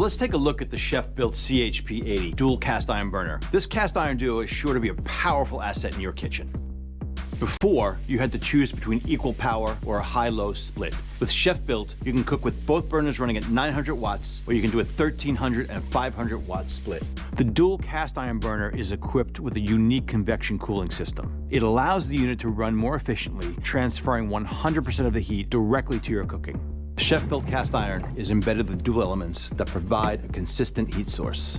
Let's take a look at the Chef-built CHP80 dual cast iron burner. This cast iron duo is sure to be a powerful asset in your kitchen. Before, you had to choose between equal power or a high-low split. With Chef-built, you can cook with both burners running at 900 watts, or you can do a 1300 and 500 watt split. The dual cast iron burner is equipped with a unique convection cooling system. It allows the unit to run more efficiently, transferring 100% of the heat directly to your cooking. Chef-built cast iron is embedded with dual elements that provide a consistent heat source.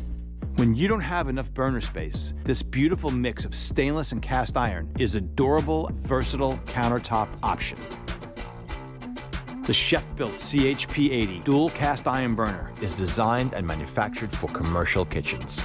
When you don't have enough burner space, this beautiful mix of stainless and cast iron is a durable, versatile countertop option. The Chef-built CHP80 dual cast iron burner is designed and manufactured for commercial kitchens.